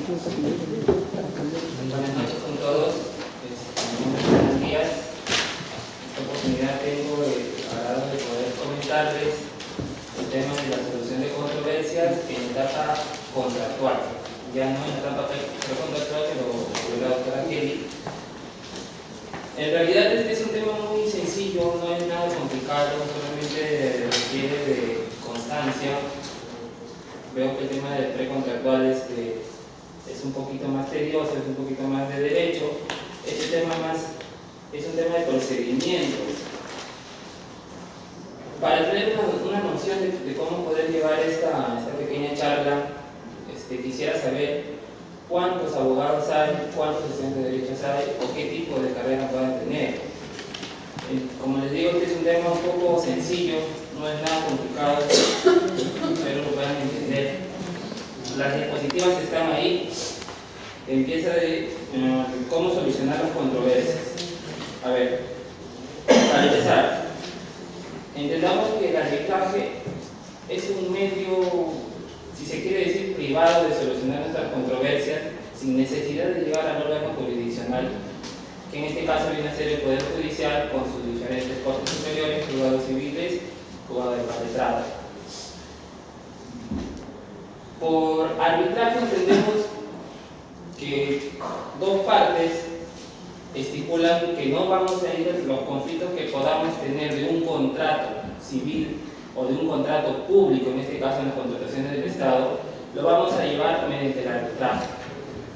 Buenas noches con todos. Buenos días. Esta oportunidad tengo el agrado de poder comentarles el tema de la solución de controversias en etapa contractual. Ya no en etapa precontractual, pero de la doctora Kelly. En realidad este es un tema muy sencillo, no es nada complicado, solamente requiere de constancia. Veo que el tema del precontractual es un poquito más tedioso, es un poquito más de derecho. Este tema es un tema de procedimientos. Para tener una noción de cómo poder llevar esta pequeña charla, quisiera saber cuántos abogados hay, cuántos estudiantes de derechos hay o qué tipo de carrera pueden tener. Como les digo, este es un tema un poco sencillo, no es nada complicado, pero lo puedan entender. Las diapositivas están ahí. Empieza de cómo solucionar las controversias. A ver, para empezar, entendamos que el arbitraje es un medio, si se quiere decir, privado de solucionar nuestras controversias sin necesidad de llegar al órgano jurisdiccional, que en este caso viene a ser el Poder Judicial con sus diferentes cortes superiores, juzgados civiles, juzgados de magistrados. Por arbitraje entendemos que dos partes estipulan que no vamos a ir a los conflictos que podamos tener de un contrato civil o de un contrato público, en este caso en las contrataciones del Estado, lo vamos a llevar mediante el arbitraje.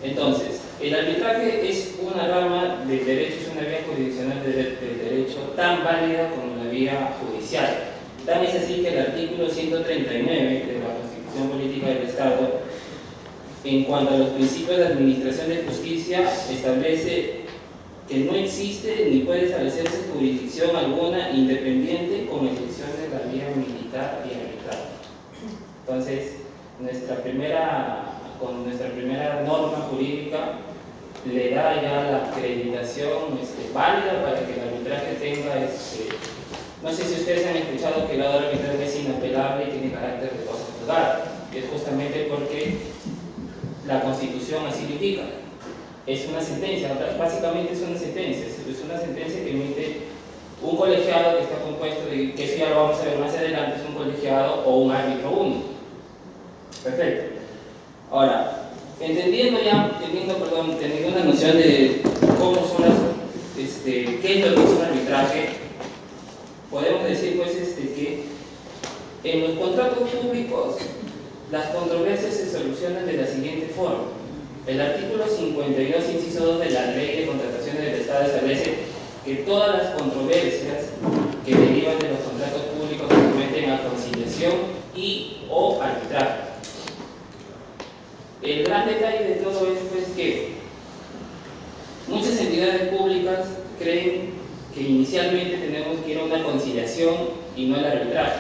Entonces, el arbitraje es una rama del derecho, es una vía jurisdiccional del derecho tan válida como la vía judicial. Tan es así que el artículo 139 de la Constitución Política del Estado, en cuanto a los principios de administración de justicia, establece que no existe ni puede establecerse jurisdicción alguna independiente con excepción de la vía militar y arbitral. Entonces, con nuestra primera norma jurídica le da ya la acreditación válida para que el arbitraje tenga no sé si ustedes han escuchado que el laudo arbitral es inapelable y tiene carácter de cosa juzgada. Es justamente porque la Constitución así lo indica. Es una sentencia, básicamente es una sentencia que emite un colegiado que está compuesto de, que eso ya lo vamos a ver más adelante, es un colegiado o un árbitro único. Perfecto. Ahora, teniendo una noción de cómo son qué es lo que es un arbitraje, podemos decir pues que en los contratos públicos las controversias se solucionan de la siguiente forma. El artículo 52, inciso 2 de la Ley de Contrataciones del Estado establece que todas las controversias que derivan de los contratos públicos se someten a conciliación y o arbitraje. El gran detalle de todo esto es que muchas entidades públicas creen que inicialmente tenemos que ir a una conciliación y no al arbitraje.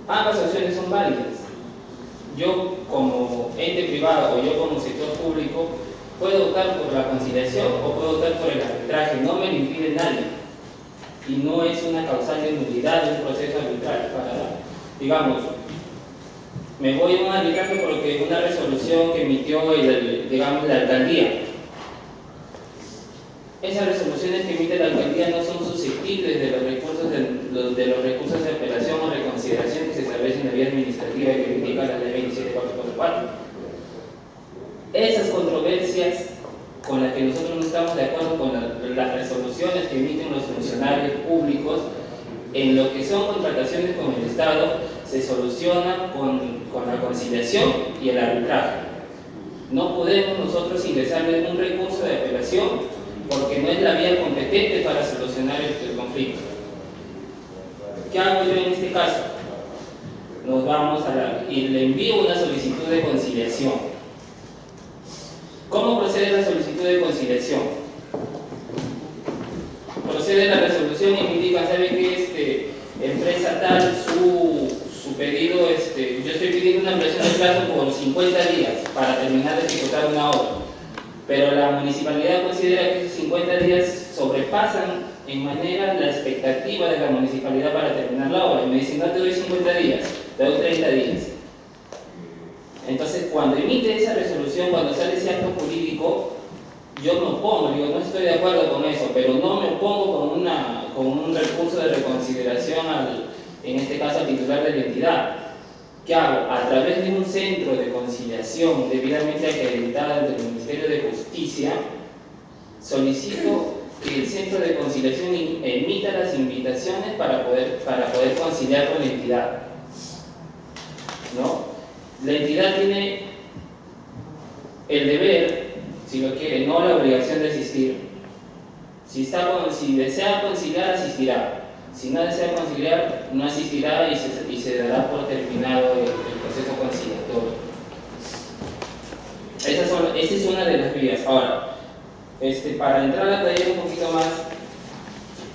Ambas opciones son válidas. Yo como ente privado o yo como sector público puedo optar por la conciliación o puedo optar por el arbitraje, no me lo impide nadie y no es una causal de nulidad de un proceso arbitral. Digamos, me voy a un arbitraje porque una resolución que emitió la alcaldía. Esas resoluciones que emite la alcaldía no son susceptibles de los recursos de apelación o reconsideración que se establecen en la vía administrativa y que indica la ley 27444. Esas controversias con las que nosotros no estamos de acuerdo con las resoluciones que emiten los funcionarios públicos en lo que son contrataciones con el Estado se solucionan con la conciliación y el arbitraje. No podemos nosotros ingresarle un recurso de apelación porque no es la vía competente para solucionar el conflicto. ¿Qué hago yo en este caso? Nos vamos y le envío una solicitud de conciliación. ¿Cómo procede la solicitud de conciliación? Procede la resolución y me indica, ¿sabe qué? Empresa tal, su pedido, yo estoy pidiendo una ampliación de plazo por 50 días para terminar de ejecutar una obra. Pero la municipalidad considera que esos 50 días sobrepasan en manera la expectativa de la municipalidad para terminar la obra. Y me dicen, no te doy 50 días, te doy 30 días. Entonces, cuando emite esa resolución, cuando sale ese acto jurídico, yo me opongo, digo, no estoy de acuerdo con eso, pero no me opongo con un recurso de reconsideración en este caso al titular de la entidad. ¿Qué hago? A través de un centro de conciliación debidamente acreditado ante el Ministerio de Justicia, solicito que el centro de conciliación emita las invitaciones para poder conciliar con la entidad, ¿no? La entidad tiene el deber, si lo quiere, no la obligación de asistir. Si desea conciliar, asistirá. Si no desea conciliar, no asistirá y se dará por terminado el proceso conciliatorio. Esa es una de las vías. Ahora, para entrar a detalle un poquito más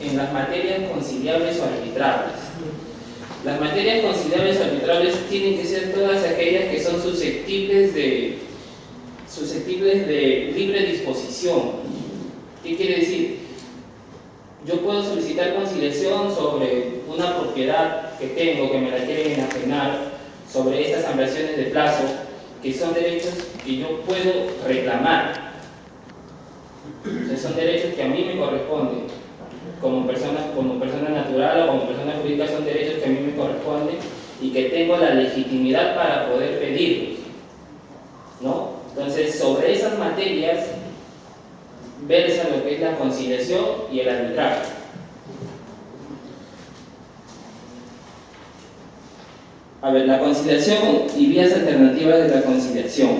en las materias conciliables o arbitrables. Las materias conciliables o arbitrables tienen que ser todas aquellas que son susceptibles de libre disposición. ¿Qué quiere decir? Yo puedo solicitar conciliación sobre una propiedad que tengo, que me la quieren enajenar, sobre estas ampliaciones de plazo, que son derechos que yo puedo reclamar. Entonces, son derechos que a mí me corresponden. Como persona natural o como persona jurídica, son derechos que a mí me corresponden y que tengo la legitimidad para poder pedirlos, ¿no? Entonces, sobre esas materias versa lo que es la conciliación y el arbitraje. A ver, la conciliación y vías alternativas de la conciliación.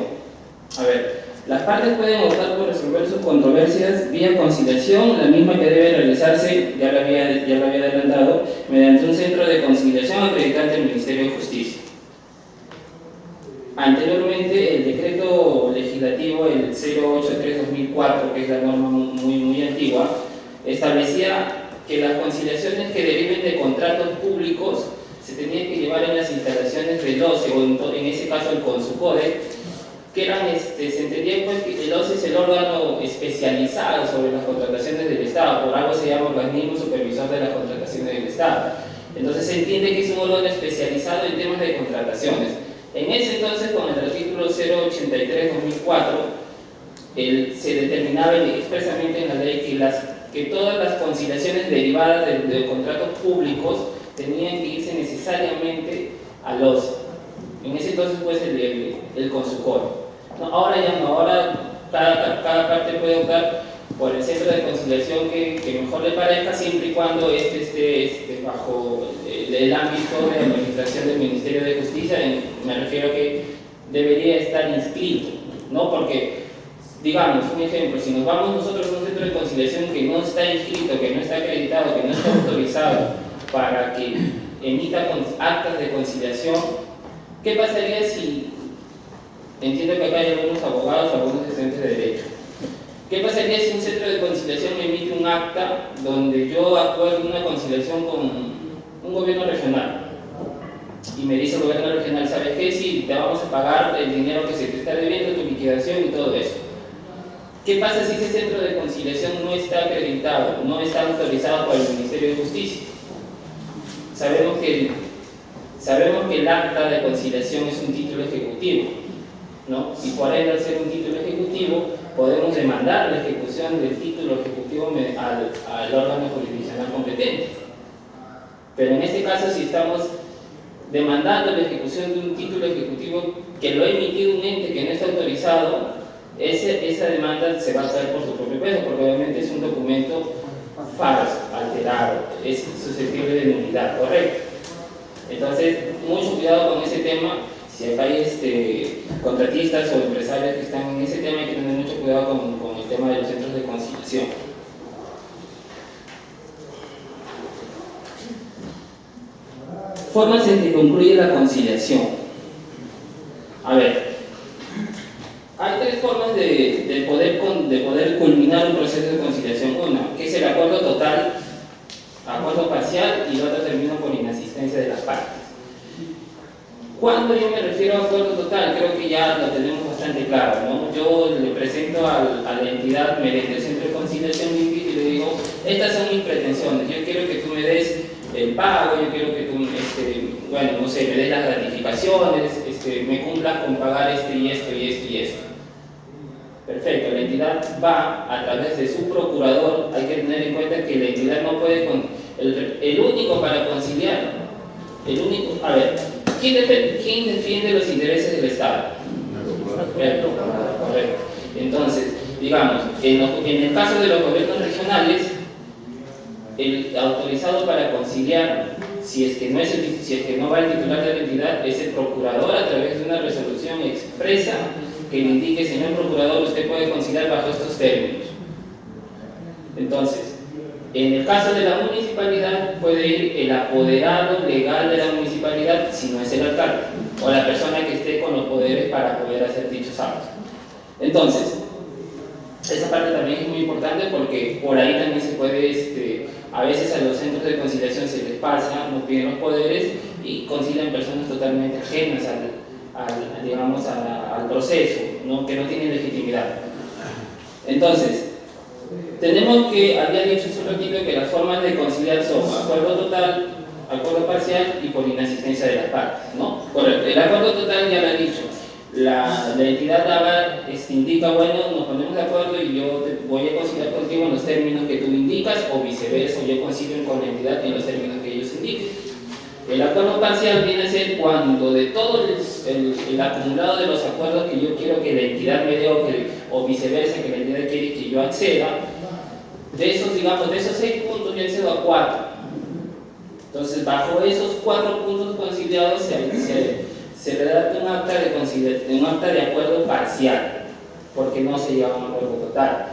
A ver, las partes pueden optar por resolver sus controversias vía conciliación, la misma que debe realizarse, ya lo había adelantado, mediante un centro de conciliación acreditante del Ministerio de Justicia. Anteriormente, el decreto legislativo, el 083/2004, que es la norma muy antigua, establecía que las conciliaciones que deriven de contratos públicos se tenían que llevar en las instalaciones del OCE, o en ese caso el CONSUCODE, que se entendía pues que el OCE es el órgano especializado sobre las contrataciones del Estado, por algo se llama organismo supervisor de las contrataciones del Estado. Entonces se entiende que es un órgano especializado en temas de contrataciones. En ese entonces, con el artículo 083/2004, se determinaba expresamente en la ley que todas las conciliaciones derivadas de contratos públicos tenían que irse necesariamente al OCE. En ese entonces, pues, el CONSUCODE. No, ahora ya no, ahora cada parte puede optar por el centro de conciliación que mejor le parezca, siempre y cuando esté bajo el ámbito de administración del Ministerio de Justicia. Me refiero a que debería estar inscrito, ¿no? Porque, digamos, un ejemplo, si nos vamos nosotros a un centro de conciliación que no está inscrito, que no está acreditado, que no está autorizado para que emita actas de conciliación, ¿qué pasaría si, entiendo que acá hay algunos abogados, algunos estudiantes de derecho, qué pasaría si un centro de conciliación emite un acta donde yo acuerdo una conciliación con un gobierno regional y me dice el gobierno regional, ¿sabes qué? Sí, te vamos a pagar el dinero que se te está debiendo, tu liquidación y todo eso? ¿Qué pasa si ese centro de conciliación no está acreditado, no está autorizado por el Ministerio de Justicia? Sabemos que el acta de conciliación es un título ejecutivo, ¿no? Y por ende, al ser un título ejecutivo, podemos demandar la ejecución del título ejecutivo al órgano jurisdiccional competente. Pero en este caso, si estamos demandando la ejecución de un título ejecutivo que lo ha emitido un ente que no está autorizado, esa demanda se va a caer por su propio peso, porque obviamente es un documento falso, alterado, es susceptible de nulidad, ¿correcto? Entonces, mucho cuidado con ese tema. Si acá hay contratistas o empresarios que están en ese tema, hay que tener mucho cuidado con el tema de los centros de conciliación. Formas en que concluye la conciliación. A ver, hay tres formas de poder culminar un proceso de conciliación. Una, que es el acuerdo total, acuerdo parcial, y la otra termina por inasistencia de las partes. Cuando yo me refiero a acuerdo total, creo que ya lo tenemos bastante claro, ¿no? Yo le presento a la entidad mediante el centro de conciliación y le digo, estas son mis pretensiones, yo quiero que tú me des el pago, yo quiero que tú, bueno, no sé, me des las gratificaciones, me cumplas con pagar esto y esto y esto y esto. Perfecto, la entidad va a través de su procurador. Hay que tener en cuenta que la entidad no puede, el único para conciliar, a ver, ¿quién defiende los intereses del Estado? Correcto. Entonces, digamos, en el caso de los gobiernos regionales, el autorizado para conciliar, si es que no va el titular de la entidad, es el procurador a través de una resolución expresa que le indique: señor procurador, usted puede conciliar bajo estos términos. Entonces, en el caso de la municipalidad, puede ir el apoderado legal de la municipalidad, si no es el alcalde, o la persona que esté con los poderes para poder hacer dichos actos. Entonces, esa parte también es muy importante, porque por ahí también se puede, a veces a los centros de conciliación se les pasa, nos piden los poderes y concilian personas totalmente ajenas al proceso, ¿no? Que no tienen legitimidad. Entonces, tenemos que, había dicho hace un ratito, que las formas de conciliar son acuerdo total, acuerdo parcial y por inasistencia de las partes, ¿no? Correcto. El acuerdo total ya lo he dicho. La entidad daba, indica: bueno, nos ponemos de acuerdo y yo voy a conciliar contigo en los términos que tú indicas, o viceversa, yo concilio con la entidad en los términos que ellos indiquen. El acuerdo parcial viene a ser cuando de todo el acumulado de los acuerdos que yo quiero que la entidad me dé, o viceversa, que la entidad quiere que yo acceda, de esos 6 puntos yo accedo a 4. Entonces, bajo esos 4 puntos conciliados se redacta un acta de acuerdo parcial, porque no se llega a un acuerdo total.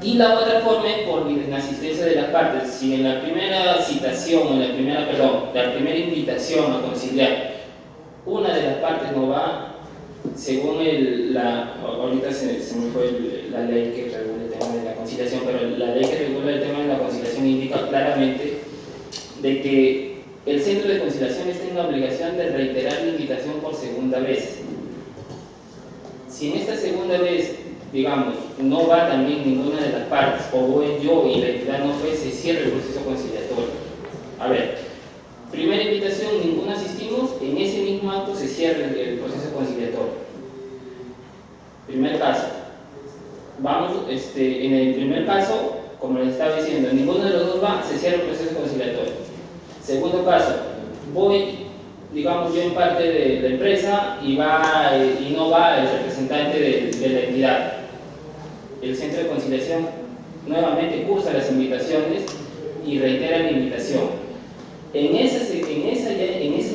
Y la otra forma es por inasistencia de las partes. Si en la primera citación, la primera invitación a conciliar, una de las partes no va, según ahorita se me fue la ley que regula el tema de la conciliación, pero la ley que regula el tema de la conciliación indica claramente de que el centro de conciliación está en la obligación de reiterar la invitación por segunda vez. Si en esta segunda vez, digamos, no va también ninguna de las partes, o voy yo y la entidad no fue, se cierra el proceso conciliatorio. A ver, primera invitación, ninguno asistimos, en ese mismo acto se cierra el proceso conciliatorio. Primer caso. Vamos, en el primer caso, como les estaba diciendo, ninguno de los dos va, se cierra el proceso conciliatorio. Segundo caso, voy, digamos, yo en parte de la empresa y no va el representante de la entidad. El centro de conciliación nuevamente cursa las invitaciones y reitera la invitación. En esa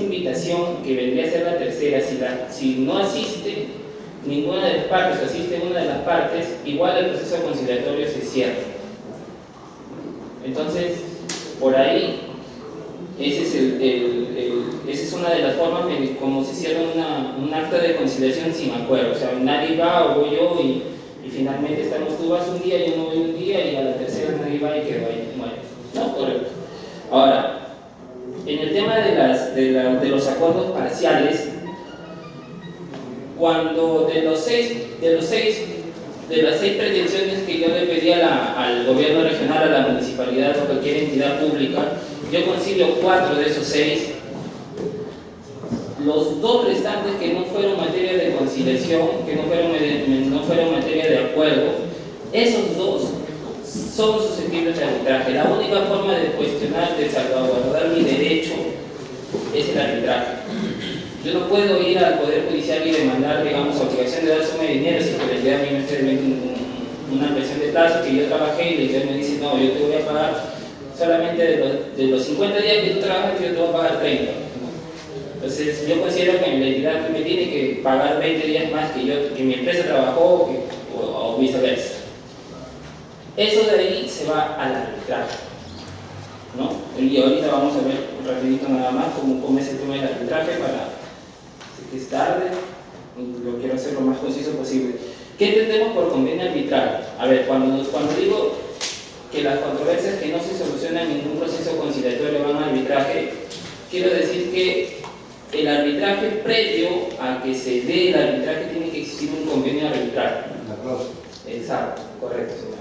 invitación, que vendría a ser la tercera, si no asiste ninguna de las partes o asiste una de las partes, igual el proceso conciliatorio se cierra. Entonces, por ahí, esa es una de las formas de cómo se cierra un acta de conciliación sin acuerdo. O sea, nadie va o voy yo y finalmente tú vas un día, yo no voy un día, y a la tercera nadie va y quedó ahí. Bueno, ¿no? Correcto. Ahora, en el tema de los acuerdos parciales, cuando de las 6 pretensiones que yo le pedí al gobierno regional, a la municipalidad o cualquier entidad pública, yo concilio 4 de esos 6. Los 2 restantes que no fueron materia de conciliación, que no fueron materia de acuerdo, esos 2 son susceptibles de arbitraje. La única forma de cuestionar, de salvaguardar mi derecho, es el arbitraje. Yo no puedo ir al Poder Judicial y demandar, digamos, obligación de dar suma de dinero si por el día a mí me está debiendo una presión de plazo que yo trabajé y la entidad me dice: no, yo te voy a pagar solamente de los 50 días que tú trabajas, yo te voy a pagar 30. Entonces, yo considero que la entidad me tiene que pagar 20 días más que mi empresa trabajó o viceversa. Eso de ahí se va al arbitraje, ¿no? Y ahorita vamos a ver un rapidito nada más cómo es el tema del arbitraje, que es tarde, lo quiero hacer lo más conciso posible. ¿Qué entendemos por convenio arbitral? A ver, cuando digo que las controversias que no se solucionan en ningún proceso conciliatorio van al arbitraje, quiero decir que el arbitraje, previo a que se dé el arbitraje, tiene que existir un convenio arbitral. Exacto, correcto, señor.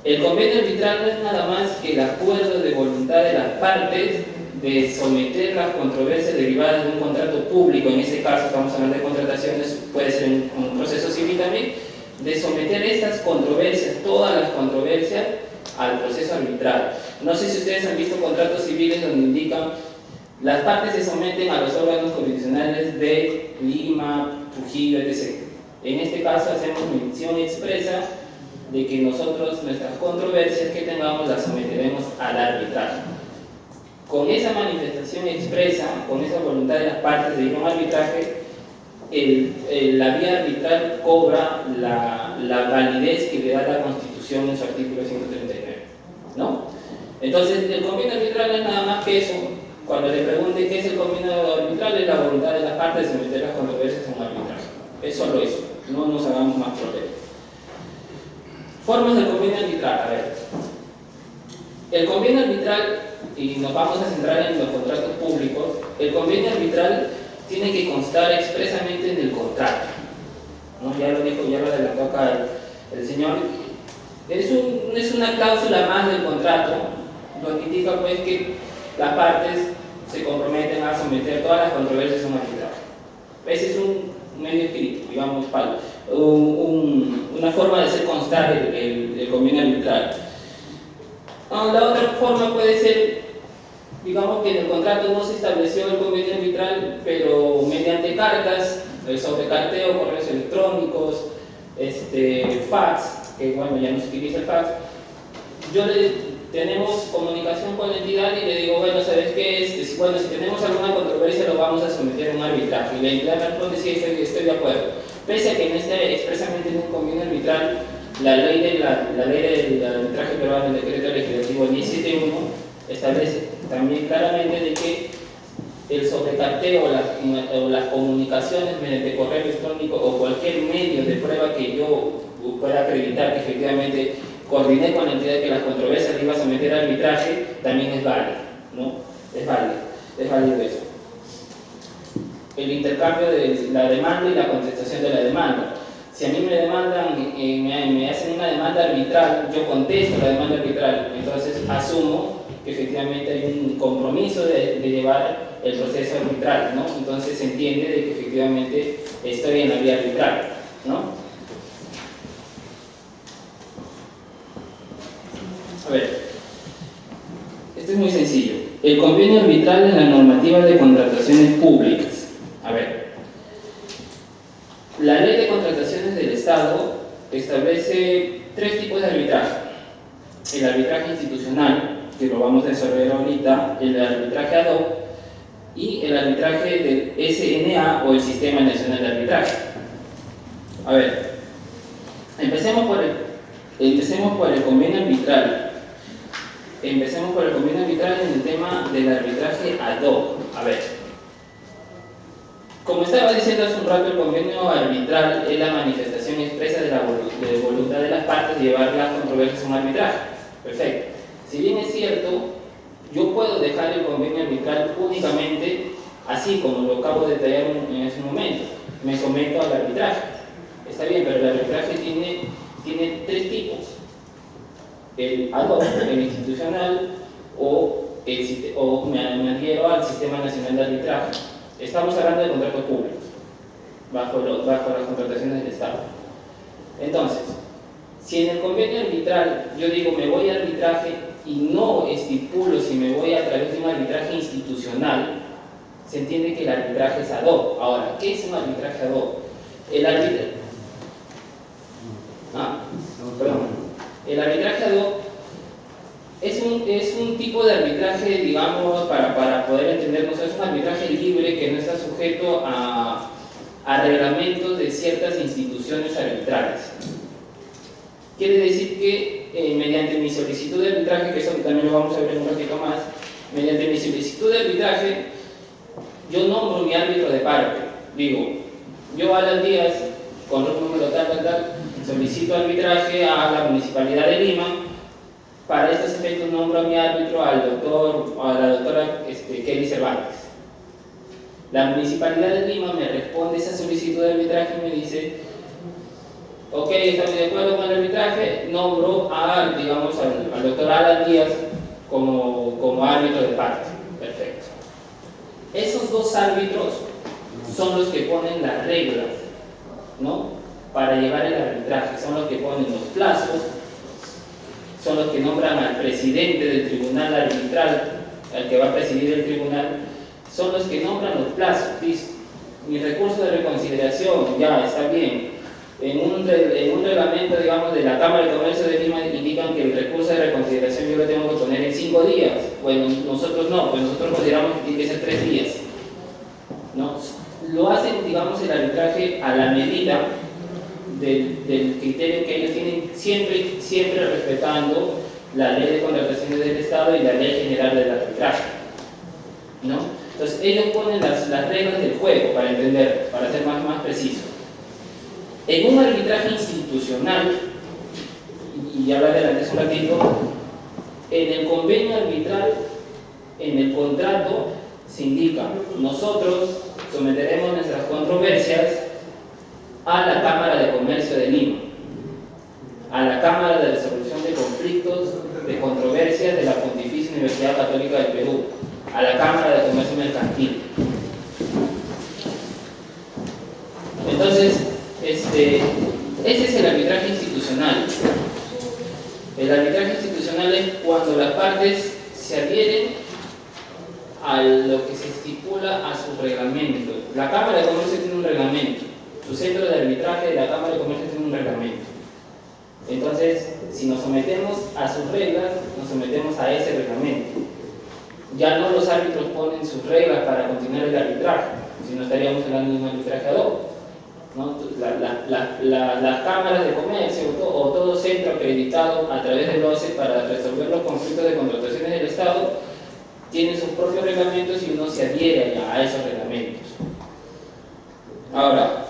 El convenio arbitral no es nada más que el acuerdo de voluntad de las partes de someter las controversias derivadas de un contrato público, en este caso estamos hablando de contrataciones, puede ser un proceso civil también, de someter estas controversias, todas las controversias, al proceso arbitral. No sé si ustedes han visto contratos civiles donde indican las partes se someten a los órganos jurisdiccionales de Lima, Trujillo, etc. En este caso hacemos mención expresa de que nosotros nuestras controversias que tengamos las someteremos al arbitraje. Con esa manifestación expresa, con esa voluntad de las partes de ir a un arbitraje, la vía arbitral cobra la validez que le da la Constitución en su artículo 139, ¿no? Entonces, el convenio arbitral no es nada más que eso. Cuando le pregunte qué es el convenio arbitral, es la voluntad de las partes de someter las controversias a un arbitraje. Es solo eso, no nos hagamos más problemas. Formas del convenio arbitral, a ver. El convenio arbitral, y nos vamos a centrar en los contratos públicos, el convenio arbitral tiene que constar expresamente en el contrato, ¿no? Ya lo dijo, ya lo adelantó acá el señor. Es una cláusula más del contrato, lo que indica pues que las partes se comprometen a someter todas las controversias a un arbitraje. Ese es un medio escrito, digamos, una forma de hacer constar el convenio arbitral. La otra forma puede ser, digamos que en el contrato no se estableció el convenio arbitral, pero mediante cartas, sobre carteo, correos electrónicos, fax, que bueno, ya no se utiliza el fax, tenemos comunicación con la entidad y le digo, bueno, ¿sabes qué? Bueno, si tenemos alguna controversia lo vamos a someter a un arbitraje. Y la entidad me responde, sí, estoy de acuerdo. Pese a que no esté expresamente en un convenio arbitral, la ley del arbitraje peruano, el decreto legislativo 171, establece también claramente de que el sobrecarteo o las comunicaciones mediante correo electrónico o cualquier medio de prueba que yo pueda acreditar que efectivamente coordiné con la entidad que las controversias le iba a someter al arbitraje, también es válido, ¿no? Es válido eso. El intercambio de la demanda y la contestación de la demanda. Si a mí me demandan, me hacen una demanda arbitral, yo contesto la demanda arbitral, entonces asumo que efectivamente hay un compromiso de llevar el proceso arbitral, ¿no? Entonces se entiende de que efectivamente estoy en la vía arbitral, ¿no? A ver, esto es muy sencillo. El convenio arbitral en la normativa de contrataciones públicas. A ver, la ley de contrataciones del Estado establece tres tipos de arbitraje. El arbitraje institucional, que lo vamos a desarrollar ahorita, el arbitraje ad hoc y el arbitraje del SNA o el Sistema Nacional de Arbitraje. A ver, empecemos por el convenio arbitral. Empecemos por el convenio arbitral en el tema del arbitraje ad hoc. A ver, como estaba diciendo hace un rato, el convenio arbitral es la manifestación expresa de la voluntad de las partes de llevar las controversias a un arbitraje. Perfecto. Si bien es cierto, yo puedo dejar el convenio arbitral únicamente así como lo acabo de detallar en ese momento. Me someto al arbitraje. Está bien, pero el arbitraje tiene tres tipos. El ad hoc, el institucional o me adhiero al Sistema Nacional de Arbitraje. Estamos hablando de contratos públicos, bajo las contrataciones del Estado. Entonces, si en el convenio arbitral yo digo me voy a arbitraje y no estipulo si me voy a través de un arbitraje institucional, se entiende que el arbitraje es ad hoc. Ahora, ¿qué es un arbitraje ad hoc? El arbitraje ad hoc es un tipo de arbitraje, digamos, para poder entendernos, es un arbitraje libre que no está sujeto a reglamentos de ciertas instituciones arbitrales. Quiere decir que mediante mi solicitud de arbitraje, que eso también lo vamos a ver un ratito más, mediante mi solicitud de arbitraje, yo nombro mi árbitro de parte. Digo, yo Alan Díaz, con un número tal, solicito arbitraje a la Municipalidad de Lima. Para estos efectos nombro a mi árbitro a la doctora Kelly Cervantes. La Municipalidad de Lima me responde esa solicitud de arbitraje y me dice, ok, estamos de acuerdo con el arbitraje, nombro al doctor Alan Díaz como árbitro de parte. Perfecto. Esos dos árbitros son los que ponen las reglas, ¿no?, para llevar el arbitraje, son los que ponen los plazos, son los que nombran al presidente del tribunal arbitral, al que va a presidir el tribunal, son los que nombran los plazos. Mi recurso de reconsideración, ya está bien. En un reglamento, digamos, de la Cámara de Comercio de Lima indican que el recurso de reconsideración yo lo tengo que poner en 5 días. Bueno, nosotros no, pues nosotros consideramos que tiene que ser 3 días, ¿no? Lo hacen, digamos, el arbitraje a la medida del criterio que ellos tienen, siempre respetando la ley de contrataciones del Estado y la ley general del arbitraje, ¿no? Entonces ellos ponen las reglas del juego, para entender, para ser más preciso. En un arbitraje institucional, y ya lo adelanté hace un ratito, en el convenio arbitral, en el contrato, se indica: nosotros someteremos nuestras controversias a la Cámara de Comercio de Lima, a la Cámara de Resolución de Conflictos, de Controversias de la Pontificia Universidad Católica del Perú, a la Cámara de Comercio Mercantil. Entonces, ese es el arbitraje institucional. El arbitraje institucional es cuando las partes se adhieren a lo que se estipula a su reglamento. La Cámara de Comercio tiene un reglamento, su centro de arbitraje de la Cámara de Comercio tiene un reglamento. Entonces, si nos sometemos a sus reglas, nos sometemos a ese reglamento. Ya no los árbitros ponen sus reglas para continuar el arbitraje, si no estaríamos hablando de un arbitraje ad hoc, ¿no? Las cámaras de comercio o todo centro acreditado a través del OCE para resolver los conflictos de contrataciones del Estado tienen sus propios reglamentos y uno se adhiere a esos reglamentos. Ahora,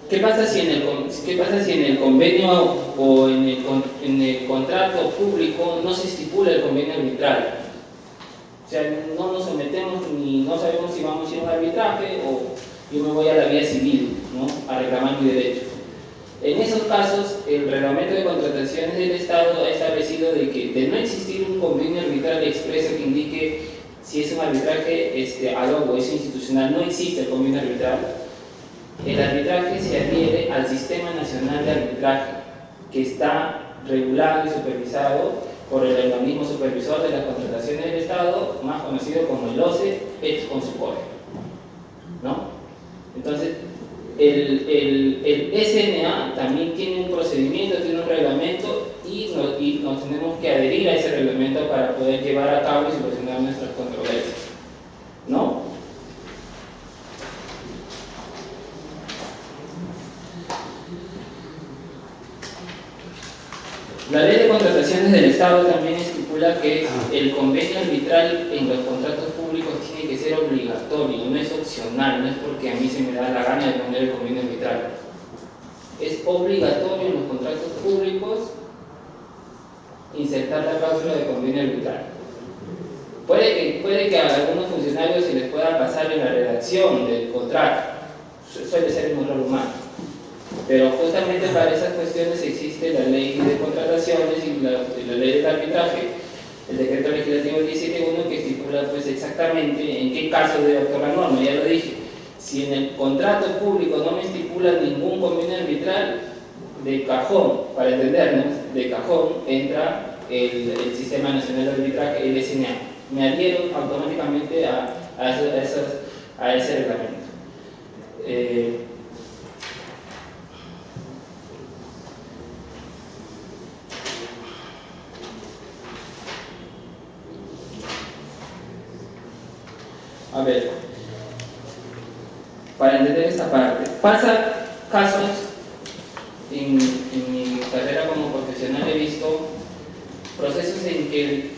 ¿qué pasa si en el convenio o en el contrato público no se estipula el convenio arbitral? O sea, no nos sometemos ni no sabemos si vamos a ir a un arbitraje o yo me voy a la vía civil, ¿no?, a reclamar mi derecho. En esos casos, el reglamento de contrataciones del Estado ha establecido de no existir un convenio arbitral expreso que indique si es un arbitraje ad hoc o es institucional, no existe el convenio arbitral. El arbitraje se adhiere al Sistema Nacional de Arbitraje, que está regulado y supervisado por el organismo supervisor de las contrataciones del Estado, más conocido como el OCE, ex consucore, ¿no? Entonces, el SNA también tiene un procedimiento, tiene un reglamento y nos tenemos que adherir a ese reglamento para poder llevar a cabo y solucionar nuestras controversias, ¿no? La ley de contrataciones del Estado también estipula que el convenio arbitral en los contratos públicos tiene que ser obligatorio, no es opcional, no es porque a mí se me da la gana de poner el convenio arbitral. Es obligatorio en los contratos públicos insertar la cláusula de convenio arbitral. Puede que a algunos funcionarios se les pueda pasar en la redacción del contrato, suele ser un error humano. Pero justamente para esas cuestiones existe la ley de contrataciones y la ley del arbitraje, el decreto legislativo 17.1, que estipula pues exactamente en qué caso debe actuar la norma. Ya lo dije, si en el contrato público no me estipula ningún convenio arbitral, de cajón, para entendernos, de cajón entra el Sistema Nacional de Arbitraje, el SNA. Me adhiero automáticamente a ese reglamento. A ver, para entender esta parte, pasa casos en mi carrera como profesional, he visto procesos en que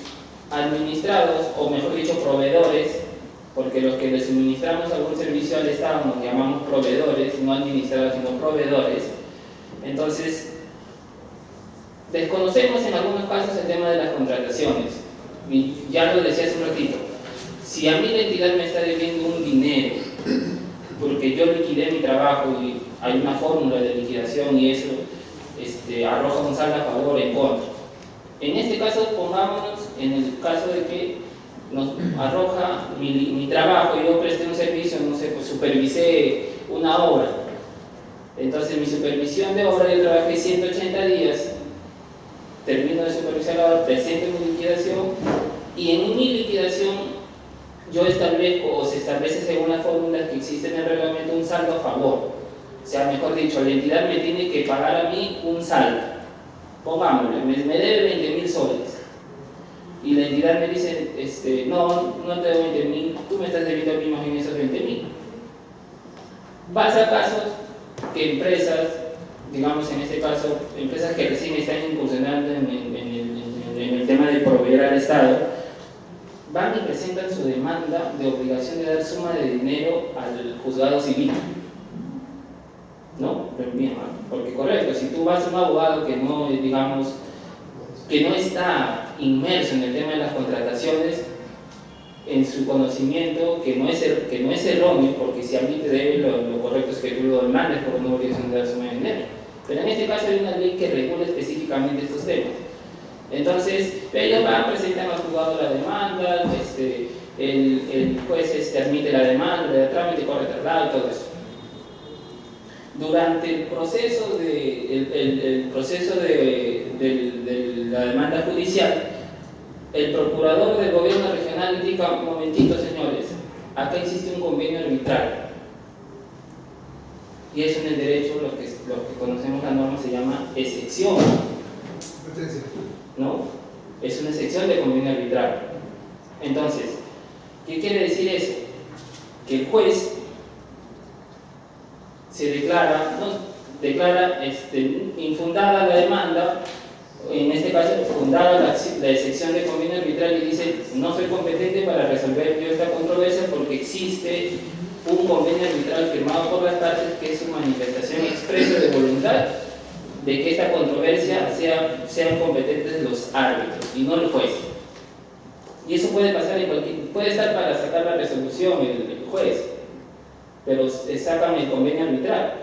administrados, o mejor dicho proveedores, porque los que le suministramos algún servicio al Estado nos llamamos proveedores, no administrados sino proveedores. Entonces, desconocemos en algunos casos el tema de las contrataciones. Y ya lo decía hace un ratito. Si a mí la entidad me está debiendo un dinero, porque yo liquidé mi trabajo y hay una fórmula de liquidación y eso arroja un saldo a favor o en contra. En este caso, pongámonos en el caso de que nos arroja mi trabajo, yo presté un servicio, no sé, pues supervisé una obra. Entonces mi supervisión de obra yo trabajé 180 días, termino de supervisar la obra, presento mi liquidación y en mi liquidación yo establezco o se establece según las fórmulas que existen en el reglamento un saldo a favor. O sea, mejor dicho, la entidad me tiene que pagar a mí un saldo. Pongámosle, me debe 20.000 soles. Y la entidad me dice, no te debo 20.000, tú me estás debiendo a mí más bien esos 20.000. Pasa casos que empresas, digamos en este caso, empresas que recién están incursionando en el tema de proveer al Estado, van y presentan su demanda de obligación de dar suma de dinero al juzgado civil. ¿No? Bien, porque correcto, si tú vas a un abogado que no, digamos, que no está inmerso en el tema de las contrataciones, en su conocimiento, que no es erróneo, porque si a mí te debe, lo correcto es que tú lo demandes por una obligación de dar suma de dinero. Pero en este caso hay una ley que regula específicamente estos temas. Entonces, ellos van, presentan al juzgado la demanda, el juez admite la demanda, el trámite corre traslado y todo eso. Durante el proceso de la demanda judicial, el procurador del gobierno regional indica: un momentito, señores, acá existe un convenio arbitral. Y eso en el derecho, lo que conocemos la norma, se llama excepción. ¿No? Es una excepción de convenio arbitral. Entonces, ¿qué quiere decir eso? Que el juez se declara infundada la demanda, en este caso fundada la excepción de convenio arbitral, y dice: no soy competente para resolver yo esta controversia porque existe un convenio arbitral firmado por las partes que es su manifestación expresa de voluntad de que esta controversia sean competentes los árbitros y no el juez. Y eso puede pasar puede estar para sacar la resolución el juez, pero sacan el convenio arbitral.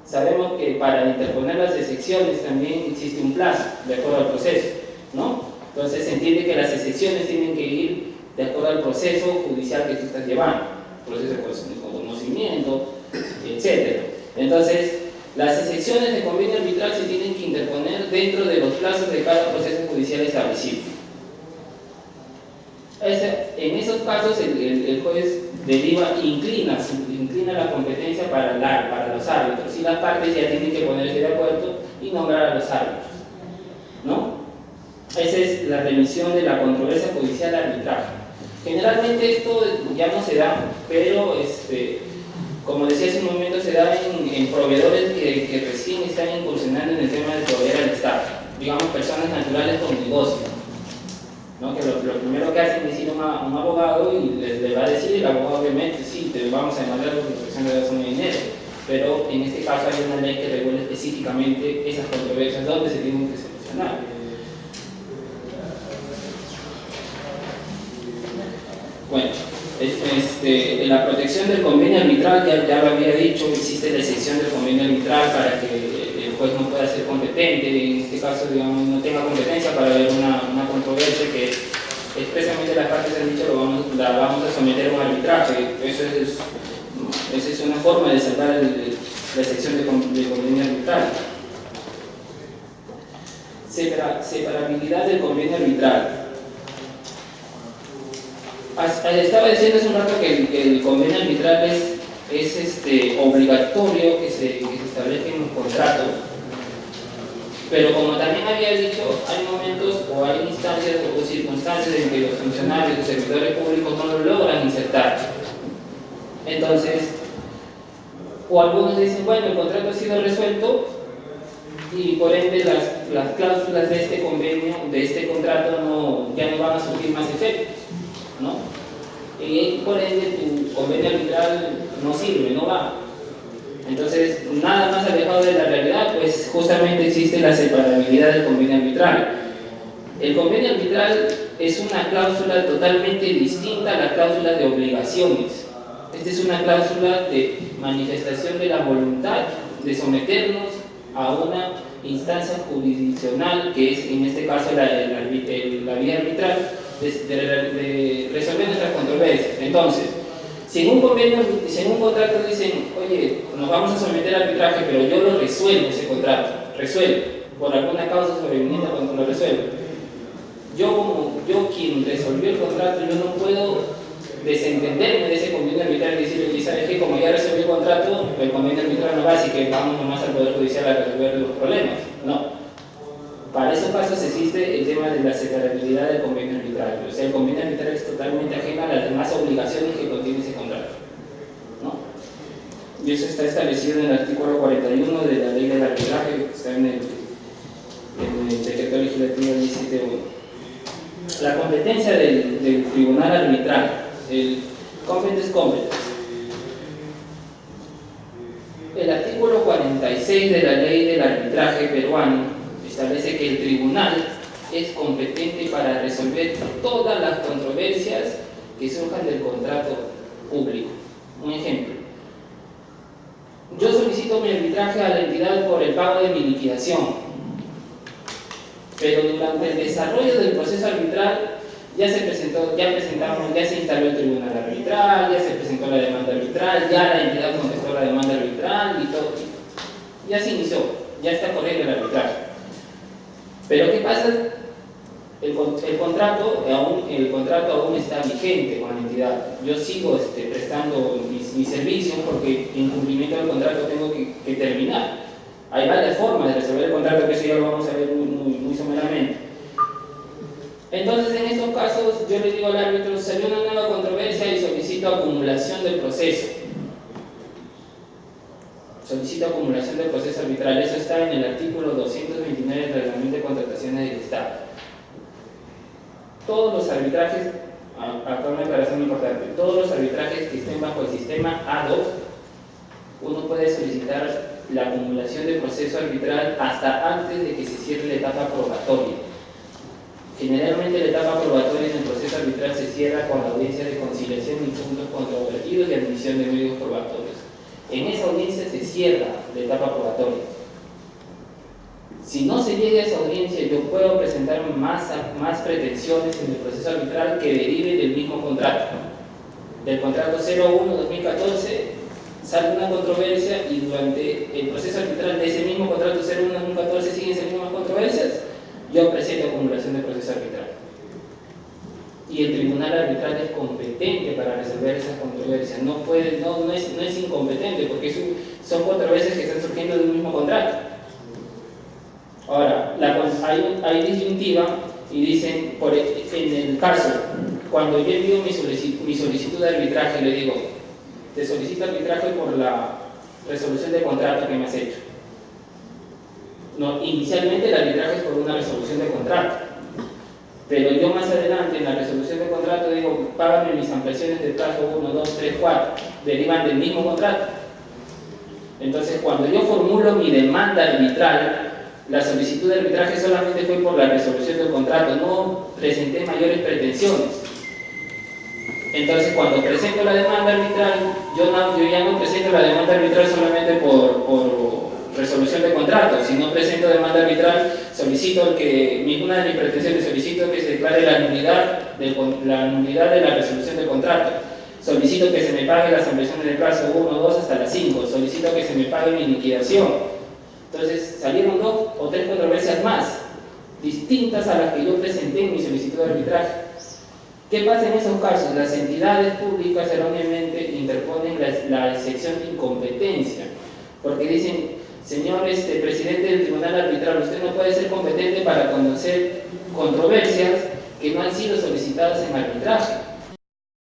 Sabemos que para interponer las excepciones también existe un plazo, de acuerdo al proceso, ¿no? Entonces se entiende que las excepciones tienen que ir de acuerdo al proceso judicial que tú estás llevando, proceso de conocimiento, etc. Entonces, las excepciones de convenio arbitral se tienen que interponer dentro de los plazos de cada proceso judicial establecido. En esos casos el juez inclina la competencia para los árbitros, y las partes ya tienen que ponerse de acuerdo y nombrar a los árbitros, ¿no? Esa es la remisión de la controversia judicial al arbitraje. Generalmente esto ya no se da, pero como decía hace un momento, se da en proveedores que recién están incursionando en el tema de proveer al Estado, digamos personas naturales con negocio, ¿no? Que lo primero que hacen es ir a un abogado y le va a decir, el abogado obviamente: sí, te vamos a demandar por infracción de razón de dinero, pero en este caso hay una ley que regula específicamente esas controversias donde se tienen que solucionar. Bueno, la protección del convenio arbitral, ya lo había dicho, existe la excepción del convenio arbitral para que el juez no pueda ser competente, en este caso, digamos, no tenga competencia para ver una controversia que expresamente las partes han dicho la vamos a someter a un arbitraje. Esa es una forma de salvar la excepción del convenio arbitral. Separabilidad del convenio arbitral. Estaba diciendo hace un rato que el convenio arbitral es obligatorio que se establezca en los contratos, pero como también había dicho, hay momentos o hay instancias o circunstancias en que los funcionarios o servidores públicos no lo logran insertar. Entonces, o algunos dicen: bueno, el contrato ha sido resuelto y por ende las cláusulas de este convenio, de este contrato, ya no van a surtir más efectos, ¿no? Y por ende tu convenio arbitral no sirve, no va. Entonces, nada más alejado de la realidad, pues justamente existe la separabilidad del convenio arbitral. El convenio arbitral es una cláusula totalmente distinta a la cláusula de obligaciones. Esta es una cláusula de manifestación de la voluntad de someternos a una instancia jurisdiccional, que es en este caso la vía arbitral, de resolver nuestras controversias. Entonces, si en un contrato dicen, oye, nos vamos a someter al arbitraje, pero yo lo resuelvo ese contrato, por alguna causa sobreveniente cuando lo resuelvo. Yo quien resolvió el contrato, yo no puedo desentenderme de ese convenio arbitral y decirle, ¿sabes qué? Como ya resolví el contrato, el convenio arbitral no va, así que vamos nomás al Poder Judicial a resolver los problemas. No. Para esos casos existe el tema de la separabilidad del convenio arbitral. O sea, el convenio arbitral es totalmente ajeno a las demás obligaciones que contiene ese contrato, ¿no? Y eso está establecido en el artículo 41 de la Ley del Arbitraje, que está en el Decreto Legislativo 17.1. La competencia del Tribunal Arbitral, el competence. El artículo 46 de la Ley del Arbitraje peruano establece que el tribunal es competente para resolver todas las controversias que surjan del contrato público. Un ejemplo: yo solicito mi arbitraje a la entidad por el pago de mi liquidación, pero durante el desarrollo del proceso arbitral ya se instaló el tribunal arbitral, ya se presentó la demanda arbitral, ya la entidad contestó la demanda arbitral y todo, ya se inició, ya está corriendo el arbitraje. Pero ¿qué pasa? El contrato aún está vigente con la entidad. Yo sigo prestando mis servicios porque en cumplimiento del contrato tengo que terminar. Hay varias formas de resolver el contrato, que eso ya lo vamos a ver muy someramente. Entonces, en estos casos, yo le digo al árbitro, salió una nueva controversia y solicito acumulación del proceso. Solicito acumulación del proceso arbitral. Eso está en el artículo 229 del Reglamento de Contrataciones del Estado. Todos los arbitrajes, acá una aclaración importante, todos los arbitrajes que estén bajo el sistema A2, uno puede solicitar la acumulación del proceso arbitral hasta antes de que se cierre la etapa probatoria. Generalmente la etapa probatoria en el proceso arbitral se cierra con la audiencia de conciliación y puntos controvertidos y admisión de medios probatorios. En esa audiencia se cierra la etapa probatoria. Si no se llega a esa audiencia, yo puedo presentar más pretensiones en el proceso arbitral que deriven del mismo contrato. Del contrato 01-2014 sale una controversia y durante el proceso arbitral de ese mismo contrato 01-2014 siguen esas mismas controversias, yo presento acumulación de proceso arbitral. Y el tribunal arbitral es competente para resolver esas controversias. No es incompetente, porque son controversias que están surgiendo de un mismo contrato. Ahora, hay disyuntiva y dicen, en el caso, cuando yo envío mi solicitud de arbitraje, le digo, te solicito arbitraje por la resolución de contrato que me has hecho. No, inicialmente el arbitraje es por una resolución de contrato, pero yo más adelante en la resolución de contrato digo, págame mis ampliaciones de plazo 1, 2, 3, 4, derivan del mismo contrato. Entonces, cuando yo formulo mi demanda arbitral, la solicitud de arbitraje solamente fue por la resolución del contrato, no presenté mayores pretensiones. Entonces, cuando presento la demanda arbitral, yo ya no presento la demanda arbitral solamente por resolución de contrato. Si no presento demanda arbitral, solicito una de mis pretensiones, solicito que se declare la nulidad de la resolución de contrato. Solicito que se me pague las ampliaciones de plazo 1, 2 hasta las 5. Solicito que se me pague mi liquidación. Entonces, salieron 2 o 3 controversias más, distintas a las que yo presenté en mi solicitud de arbitraje. ¿Qué pasa en esos casos? Las entidades públicas erróneamente interponen la excepción de incompetencia, porque dicen, señor presidente del tribunal arbitral, usted no puede ser competente para conocer controversias que no han sido solicitadas en arbitraje.